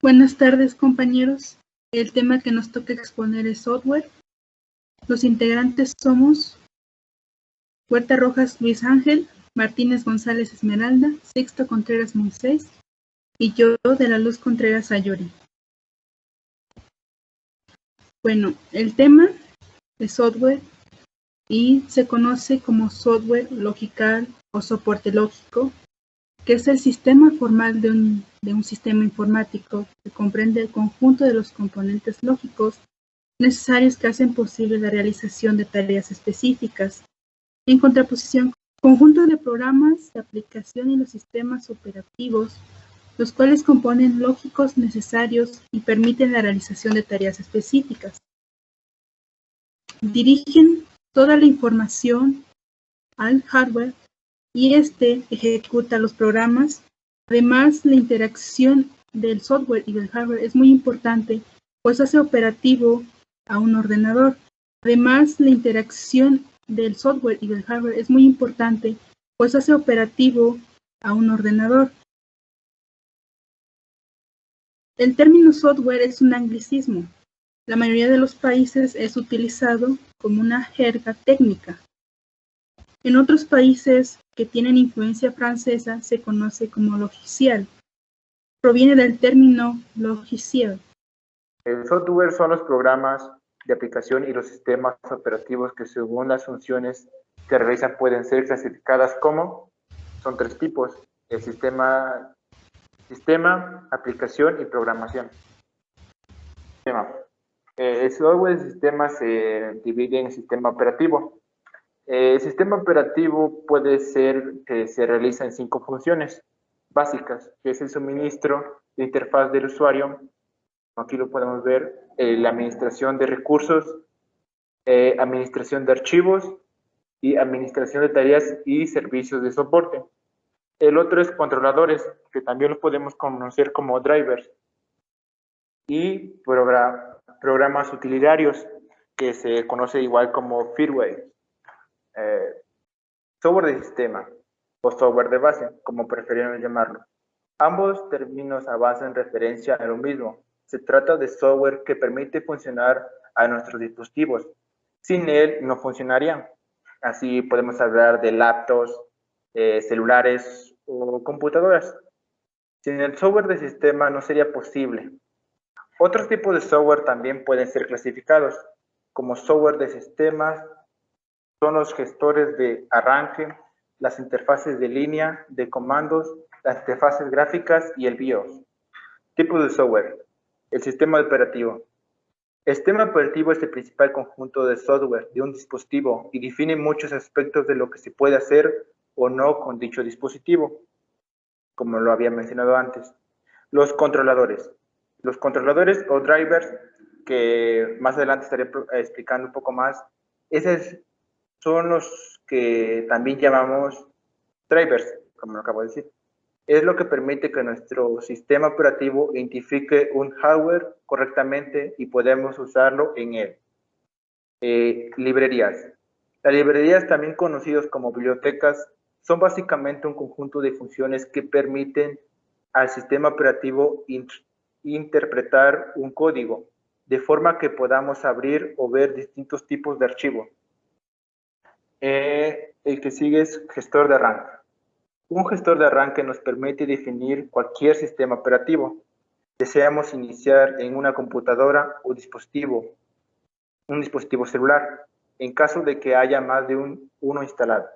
Buenas tardes, compañeros. El tema que nos toca exponer es software. Los integrantes somos Huerta Rojas Luis Ángel, Martínez González Esmeralda, Sixto Contreras Moisés y yo de la Luz Contreras Ayori. Bueno, el tema es software y se conoce como software logical o soporte lógico, que es el sistema formal de un sistema informático que comprende el conjunto de los componentes lógicos necesarios que hacen posible la realización de tareas específicas, en contraposición conjunto de programas de aplicación y los sistemas operativos, los cuales componen lógicos necesarios y permiten la realización de tareas específicas. Dirigen toda la información al hardware y éste ejecuta los programas. Además, la interacción del software y del hardware es muy importante, pues hace operativo a un ordenador. Además, la interacción del software y del hardware es muy importante, pues hace operativo a un ordenador. El término software es un anglicismo. La mayoría de los países es utilizado como una jerga técnica. En otros países que tienen influencia francesa se conoce como logiciel. Proviene del término logiciel. El software son los programas de aplicación y los sistemas operativos que según las funciones que realizan pueden ser clasificadas como, son tres tipos, el sistema, aplicación y programación. El software de sistema se divide en sistema operativo. El sistema operativo puede ser que se realiza en 5 funciones básicas, que es el suministro de interfaz del usuario. Aquí lo podemos ver, la administración de recursos, administración de archivos y administración de tareas y servicios de soporte. El otro es controladores, que también los podemos conocer como drivers. Y programas utilitarios, que se conoce igual como firmware. Software de sistema o software de base, como preferimos llamarlo. Ambos términos hacen referencia a lo mismo. Se trata de software que permite funcionar a nuestros dispositivos. Sin él no funcionarían. Así podemos hablar de laptops, celulares o computadoras. Sin el software de sistema no sería posible. Otros tipos de software también pueden ser clasificados como software de sistemas. Son los gestores de arranque, las interfaces de línea, de comandos, las interfaces gráficas y el BIOS. Tipos de software. El sistema operativo. El sistema operativo es el principal conjunto de software de un dispositivo y define muchos aspectos de lo que se puede hacer o no con dicho dispositivo, como lo había mencionado antes. Los controladores. Los controladores o drivers, que más adelante estaré explicando un poco más, esos son los que también llamamos drivers, como lo acabo de decir. Es lo que permite que nuestro sistema operativo identifique un hardware correctamente y podemos usarlo en él. Librerías. Las librerías, también conocidas como bibliotecas, son básicamente un conjunto de funciones que permiten al sistema operativo interpretar un código, de forma que podamos abrir o ver distintos tipos de archivos. El que sigue es gestor de arranque. Un gestor de arranque nos permite definir cualquier sistema operativo. Deseamos iniciar en una computadora o un dispositivo celular, en caso de que haya más de uno instalado.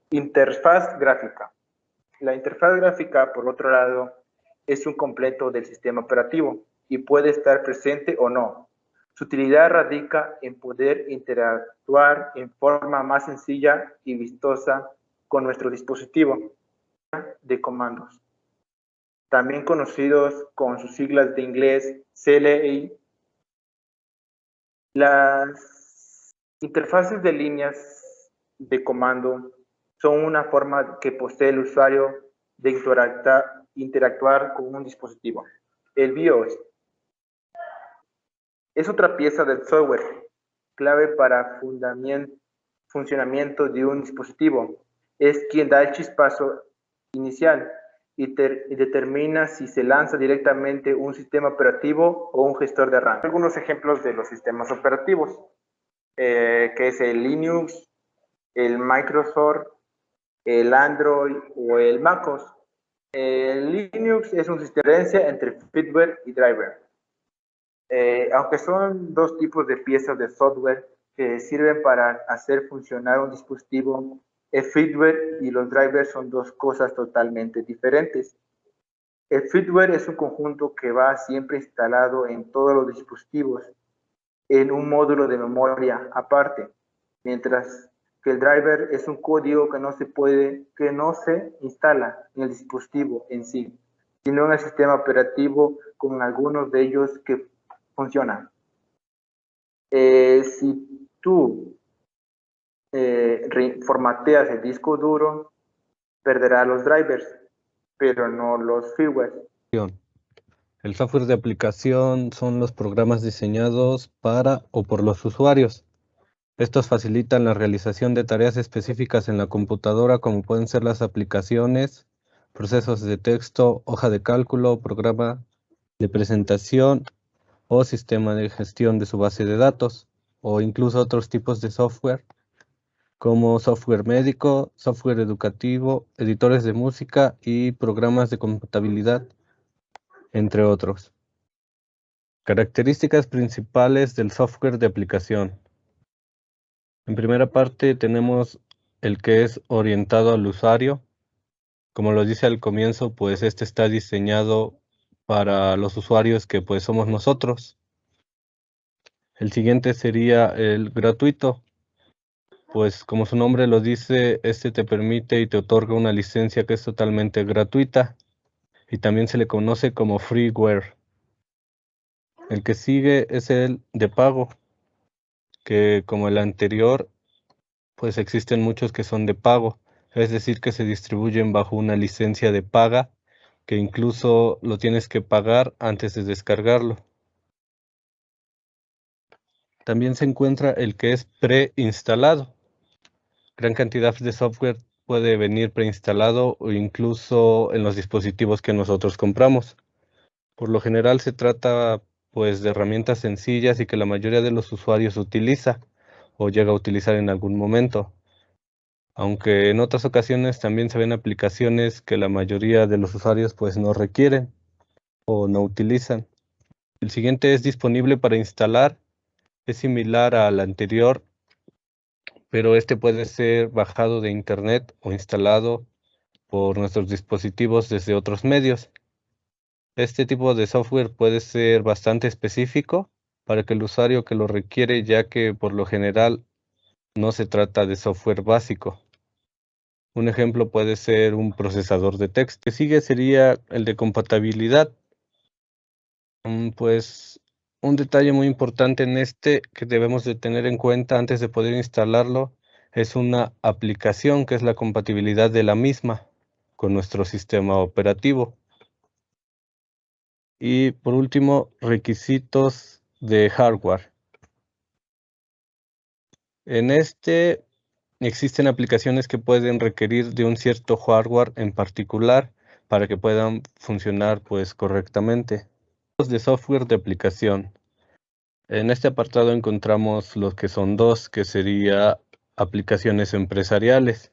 Interfaz gráfica. La interfaz gráfica, por otro lado, es un completo del sistema operativo y puede estar presente o no. Su utilidad radica en poder interactuar en forma más sencilla y vistosa con nuestro dispositivo de comandos, también conocidos con sus siglas de inglés CLI. Las interfaces de líneas de comando son una forma que posee el usuario de interactuar con un dispositivo. El BIOS es otra pieza del software, clave para funcionamiento de un dispositivo. Es quien da el chispazo inicial y determina si se lanza directamente un sistema operativo o un gestor de arranque. Algunos ejemplos de los sistemas operativos, que es el Linux, el Microsoft, el Android o el MacOS. El Linux es un sistema de diferencia entre firmware y driver. Aunque son dos tipos de piezas de software que sirven para hacer funcionar un dispositivo, el firmware y los drivers son dos cosas totalmente diferentes. El firmware es un conjunto que va siempre instalado en todos los dispositivos en un módulo de memoria aparte, mientras que el driver es un código que no se instala en el dispositivo en sí, sino en el sistema operativo con algunos de ellos que funcionan. Si tú formateas el disco duro, perderá los drivers, pero no los firmware. El software de aplicación son los programas diseñados para o por los usuarios. Estos facilitan la realización de tareas específicas en la computadora, como pueden ser las aplicaciones, procesos de texto, hoja de cálculo, programa de presentación o sistema de gestión de su base de datos, o incluso otros tipos de software, como software médico, software educativo, editores de música y programas de contabilidad, entre otros. Características principales del software de aplicación. En primera parte tenemos el que es orientado al usuario. Como lo dice al comienzo, pues este está diseñado para los usuarios que pues somos nosotros. El siguiente sería el gratuito. Pues como su nombre lo dice, este te permite y te otorga una licencia que es totalmente gratuita y también se le conoce como freeware. El que sigue es el de pago, que como el anterior, pues existen muchos que son de pago, es decir, que se distribuyen bajo una licencia de paga, que incluso lo tienes que pagar antes de descargarlo. También se encuentra el que es preinstalado. Gran cantidad de software puede venir preinstalado o incluso en los dispositivos que nosotros compramos. Por lo general se trata pues de herramientas sencillas y que la mayoría de los usuarios utiliza o llega a utilizar en algún momento. Aunque en otras ocasiones también se ven aplicaciones que la mayoría de los usuarios pues no requieren o no utilizan. El siguiente es disponible para instalar, es similar al anterior, pero este puede ser bajado de internet o instalado por nuestros dispositivos desde otros medios. Este tipo de software puede ser bastante específico para que el usuario que lo requiere, ya que por lo general no se trata de software básico. Un ejemplo puede ser un procesador de texto. El que sigue sería el de compatibilidad. Pues un detalle muy importante en este que debemos de tener en cuenta antes de poder instalarlo es una aplicación que es la compatibilidad de la misma con nuestro sistema operativo. Y por último, requisitos de hardware. En este existen aplicaciones que pueden requerir de un cierto hardware en particular para que puedan funcionar pues correctamente. De software de aplicación. En este apartado encontramos los que son dos, que sería aplicaciones empresariales.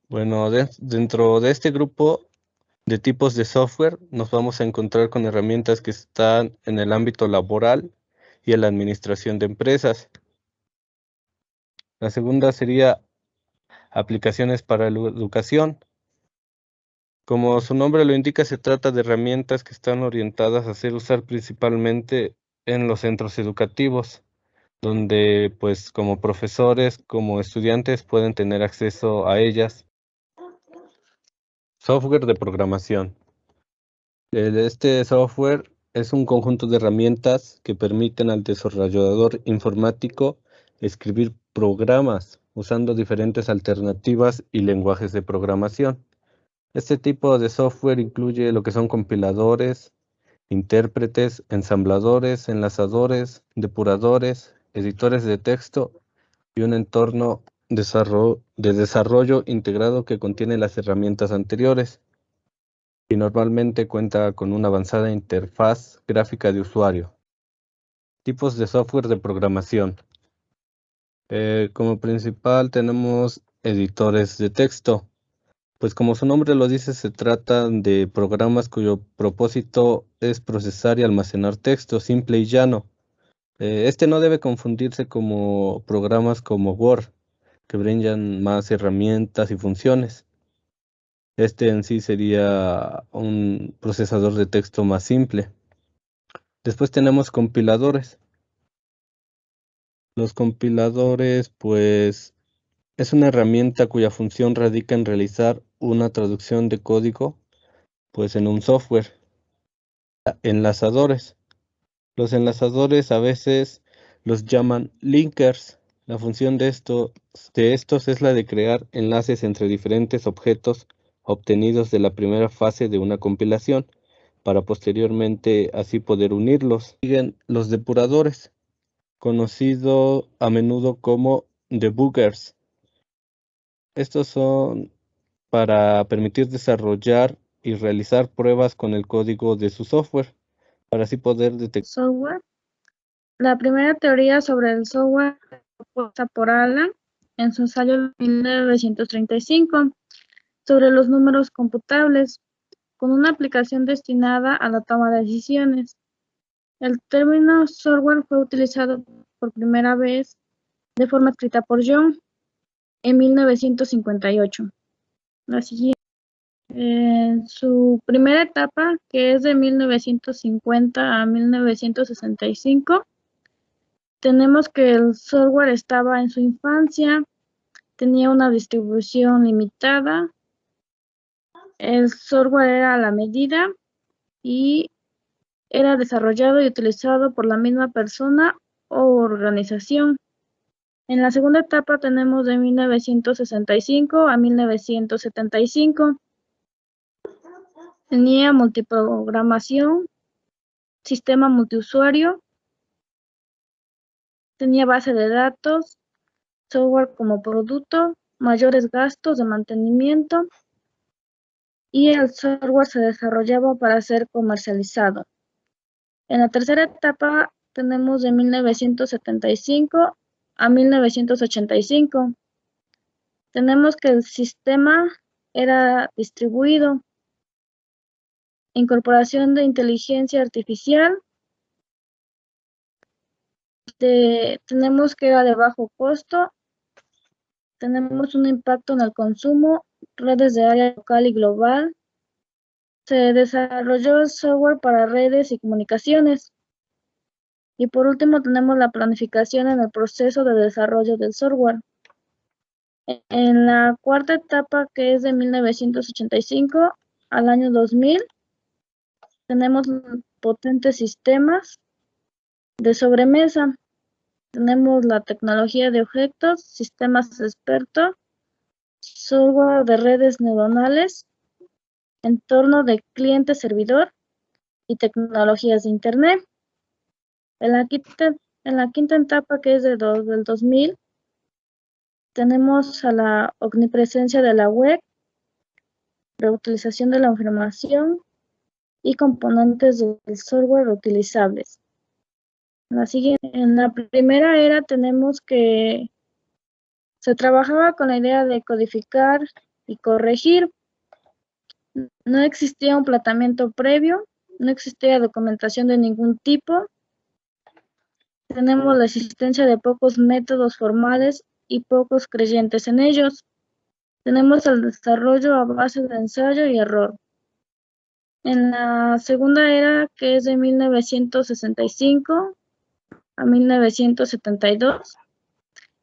Bueno, dentro de este grupo de tipos de software nos vamos a encontrar con herramientas que están en el ámbito laboral y en la administración de empresas. La segunda sería aplicaciones para la educación. Como su nombre lo indica, se trata de herramientas que están orientadas a ser usar principalmente en los centros educativos, donde pues como profesores, como estudiantes pueden tener acceso a ellas. Software de programación. Este software es un conjunto de herramientas que permiten al desarrollador informático escribir programas usando diferentes alternativas y lenguajes de programación. Este tipo de software incluye lo que son compiladores, intérpretes, ensambladores, enlazadores, depuradores, editores de texto y un entorno de desarrollo integrado que contiene las herramientas anteriores. y normalmente cuenta con una avanzada interfaz gráfica de usuario. Tipos de software de programación. Como principal tenemos editores de texto. Pues como su nombre lo dice, se trata de programas cuyo propósito es procesar y almacenar texto simple y llano. Este no debe confundirse como programas como Word, que brindan más herramientas y funciones. Este en sí sería un procesador de texto más simple. Después tenemos compiladores. Los compiladores, pues, es una herramienta cuya función radica en realizar una traducción de código, pues, en un software. Enlazadores. Los enlazadores a veces los llaman linkers. La función de estos es la de crear enlaces entre diferentes objetos obtenidos de la primera fase de una compilación, para posteriormente así poder unirlos. Siguen los depuradores, conocido a menudo como debuggers. Estos son para permitir desarrollar y realizar pruebas con el código de su software, para así poder detectar. Software. La primera teoría sobre el software fue propuesta por Alan en su ensayo de 1935 sobre los números computables, con una aplicación destinada a la toma de decisiones. El término software fue utilizado por primera vez de forma escrita por John en 1958. La siguiente. En su primera etapa, que es de 1950 a 1965, tenemos que el software estaba en su infancia, tenía una distribución limitada, el software era a la medida y era desarrollado y utilizado por la misma persona o organización. En la segunda etapa tenemos de 1965 a 1975. Tenía multiprogramación, sistema multiusuario, tenía base de datos, software como producto, mayores gastos de mantenimiento y el software se desarrollaba para ser comercializado. En la tercera etapa tenemos de 1975 a 1985. Tenemos que el sistema era distribuido, incorporación de inteligencia artificial, tenemos que era de bajo costo, tenemos un impacto en el consumo, redes de área local y global. Se desarrolló el software para redes y comunicaciones. Y por último tenemos la planificación en el proceso de desarrollo del software. En la cuarta etapa, que es de 1985 al año 2000, tenemos potentes sistemas de sobremesa. Tenemos la tecnología de objetos, sistemas expertos, software de redes neuronales, entorno de cliente-servidor y tecnologías de Internet. En la quinta etapa, que es del 2000, tenemos a la omnipresencia de la web, reutilización de la información y componentes del software reutilizables. En la primera era tenemos que se trabajaba con la idea de codificar y corregir. No existía un planteamiento previo, no existía documentación de ningún tipo. Tenemos la existencia de pocos métodos formales y pocos creyentes en ellos. Tenemos el desarrollo a base de ensayo y error. En la segunda era, que es de 1965 a 1972,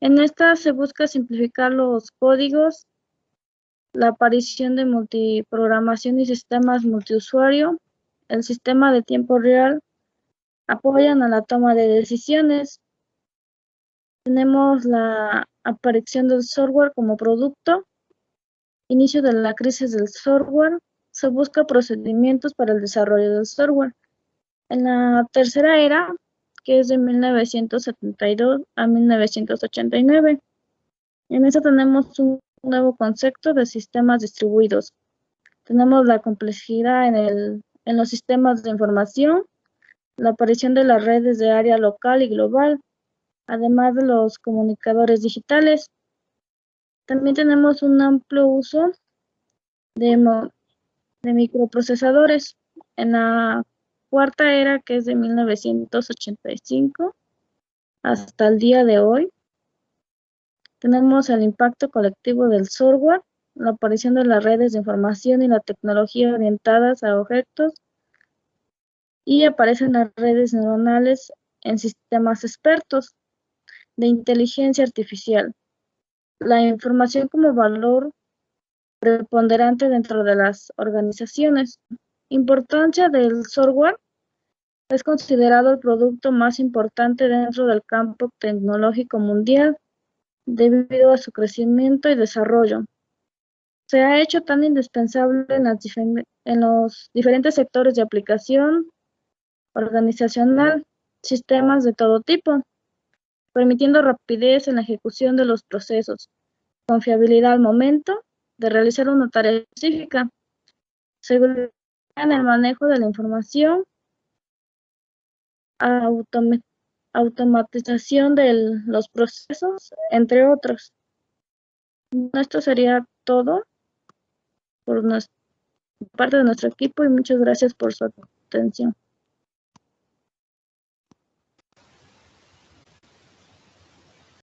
en esta se busca simplificar los códigos, la aparición de multiprogramación y sistemas multiusuario, el sistema de tiempo real, apoyan a la toma de decisiones. Tenemos la aparición del software como producto, inicio de la crisis del software, se busca procedimientos para el desarrollo del software. En la tercera era, que es de 1972 a 1989, en esta tenemos un nuevo concepto de sistemas distribuidos. Tenemos la complejidad en los sistemas de información, la aparición de las redes de área local y global, además de los comunicadores digitales. También tenemos un amplio uso de microprocesadores. En la cuarta era, que es de 1985 hasta el día de hoy, tenemos el impacto colectivo del software, la aparición de las redes de información y la tecnología orientadas a objetos, y aparecen las redes neuronales en sistemas expertos de inteligencia artificial. La información como valor preponderante dentro de las organizaciones. Importancia del software. Es considerado el producto más importante dentro del campo tecnológico mundial debido a su crecimiento y desarrollo. Se ha hecho tan indispensable en los diferentes sectores de aplicación organizacional, sistemas de todo tipo, permitiendo rapidez en la ejecución de los procesos, confiabilidad al momento de realizar una tarea específica, seguridad en el manejo de la información, automatización de los procesos, entre otros. Esto sería todo por parte de nuestro equipo y muchas gracias por su atención.